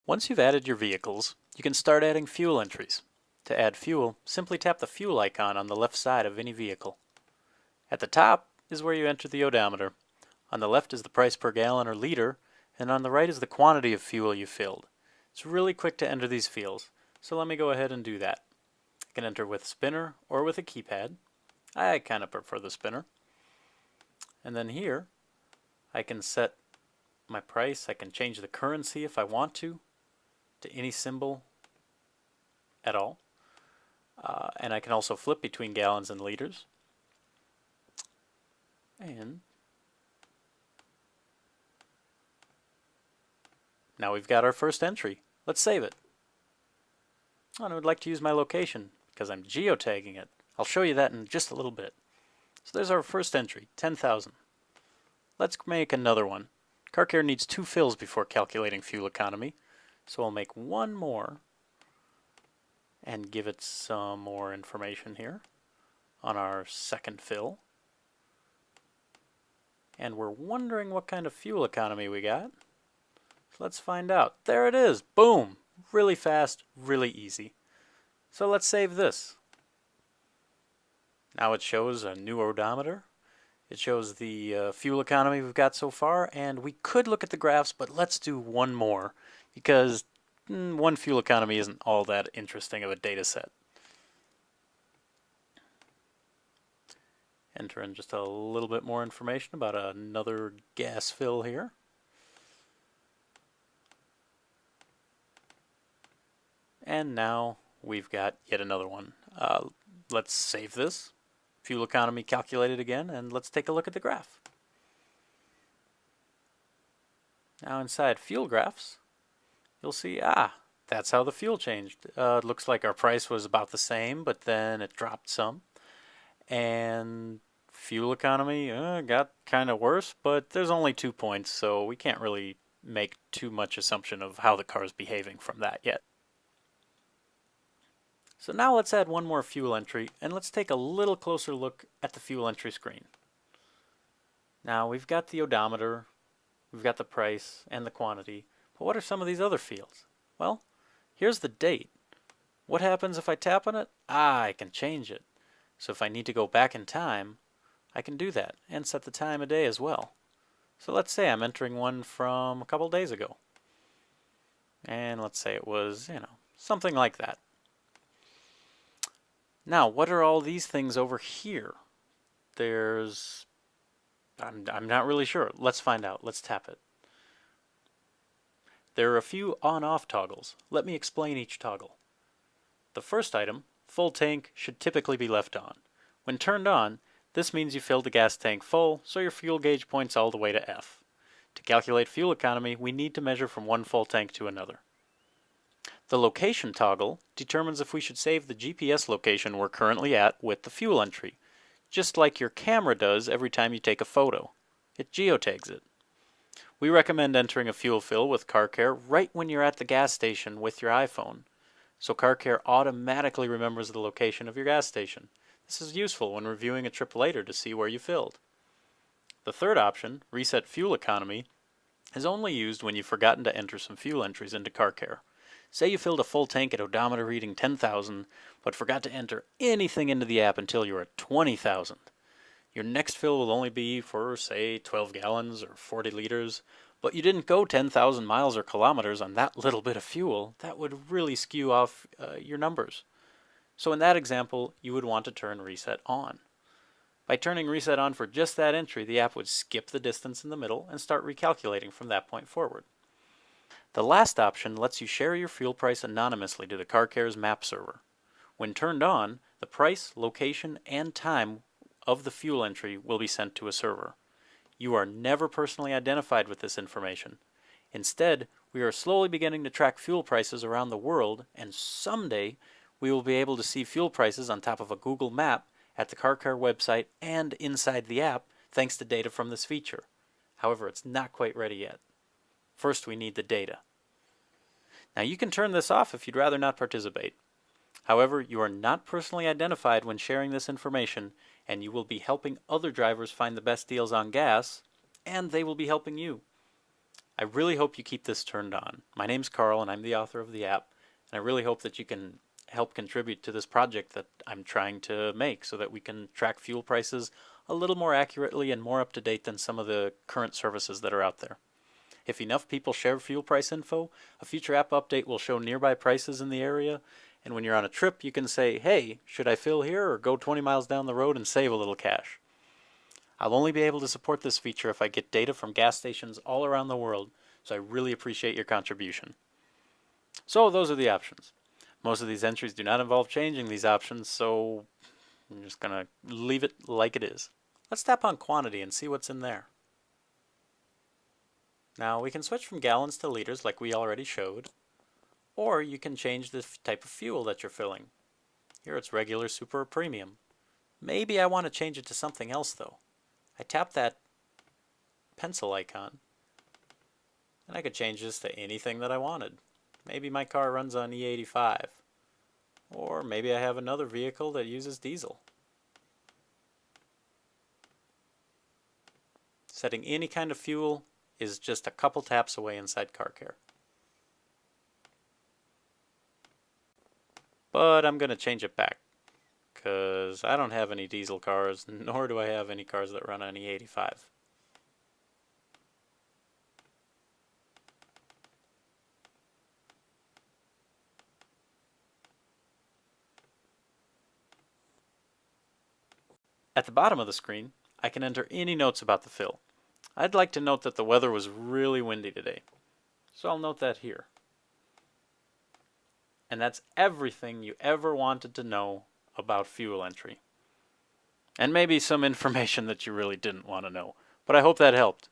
Once you've added your vehicles, you can start adding fuel entries. To add fuel, simply tap the fuel icon on the left side of any vehicle. At the top is where you enter the odometer. On the left is the price per gallon or liter, and on the right is the quantity of fuel you filled. It's really quick to enter these fields, so let me go ahead and do that. I can enter with spinner or with a keypad. I kind of prefer the spinner. And then here, I can set my price. I can change the currency if I want to any symbol at all. And I can also flip between gallons and liters. And now we've got our first entry. Let's save it. And I would like to use my location because I'm geotagging it. I'll show you that in just a little bit. So there's our first entry, 10,000. Let's make another one. Car Care needs 2 fills before calculating fuel economy. So I'll make one more and give it some more information here on our second fill. And we're wondering what kind of fuel economy we got. So let's find out. There it is. Boom. Really fast, really easy. So let's save this. Now it shows a new odometer. It shows the fuel economy we've got so far, and we could look at the graphs, but let's do one more because one fuel economy isn't all that interesting of a data set. Enter in just a little bit more information about another gas fill here. And now we've got yet another one. Let's save this. Fuel economy calculated again, and let's take a look at the graph. Now inside fuel graphs, you'll see, that's how the fuel changed. It looks like our price was about the same, but then it dropped some. And fuel economy got kind of worse, but there's only 2 points, so we can't really make too much assumption of how the car's behaving from that yet. So now let's add one more fuel entry, and let's take a little closer look at the fuel entry screen. Now we've got the odometer, we've got the price and the quantity, but what are some of these other fields? Well, here's the date. What happens if I tap on it? I can change it. So if I need to go back in time, I can do that and set the time of day as well. So let's say I'm entering one from a couple days ago. And let's say it was, something like that. Now, what are all these things over here? I'm not really sure. Let's find out. Let's tap it. There are a few on-off toggles. Let me explain each toggle. The first item, full tank, should typically be left on. When turned on, this means you filled the gas tank full, so your fuel gauge points all the way to F. To calculate fuel economy, we need to measure from one full tank to another. The location toggle determines if we should save the GPS location we're currently at with the fuel entry, just like your camera does every time you take a photo. It geotags it. We recommend entering a fuel fill with Car Care right when you're at the gas station with your iPhone, so Car Care automatically remembers the location of your gas station. This is useful when reviewing a trip later to see where you filled. The third option, Reset Fuel Economy, is only used when you've forgotten to enter some fuel entries into Car Care. Say you filled a full tank at odometer reading 10,000, but forgot to enter anything into the app until you're at 20,000. Your next fill will only be for, say, 12 gallons or 40 liters, but you didn't go 10,000 miles or kilometers on that little bit of fuel. That would really skew off your numbers. So in that example, you would want to turn Reset on. By turning Reset on for just that entry, the app would skip the distance in the middle and start recalculating from that point forward. The last option lets you share your fuel price anonymously to the Car Care's map server. When turned on, the price, location, and time of the fuel entry will be sent to a server. You are never personally identified with this information. Instead, we are slowly beginning to track fuel prices around the world, and someday we will be able to see fuel prices on top of a Google map at the Car Care website and inside the app thanks to data from this feature. However, it's not quite ready yet. First, we need the data. Now you can turn this off if you'd rather not participate. However, you are not personally identified when sharing this information, and you will be helping other drivers find the best deals on gas, and they will be helping you. I really hope you keep this turned on. My name's Karl and I'm the author of the app, and I really hope that you can help contribute to this project that I'm trying to make so that we can track fuel prices a little more accurately and more up to date than some of the current services that are out there. If enough people share fuel price info, a future app update will show nearby prices in the area, and when you're on a trip, you can say, hey, should I fill here or go 20 miles down the road and save a little cash? I'll only be able to support this feature if I get data from gas stations all around the world, so I really appreciate your contribution. So those are the options. Most of these entries do not involve changing these options, so I'm just going to leave it like it is. Let's tap on quantity and see what's in there. Now we can switch from gallons to liters like we already showed, or you can change the type of fuel that you're filling. Here it's regular, super, or premium. Maybe I want to change it to something else though. I tap that pencil icon and I could change this to anything that I wanted. Maybe my car runs on E85, or maybe I have another vehicle that uses diesel. Setting any kind of fuel is just a couple taps away inside Car Care. But I'm going to change it back, because I don't have any diesel cars, nor do I have any cars that run on E85. At the bottom of the screen, I can enter any notes about the fill. I'd like to note that the weather was really windy today, so I'll note that here. And that's everything you ever wanted to know about fuel entry. And maybe some information that you really didn't want to know, but I hope that helped.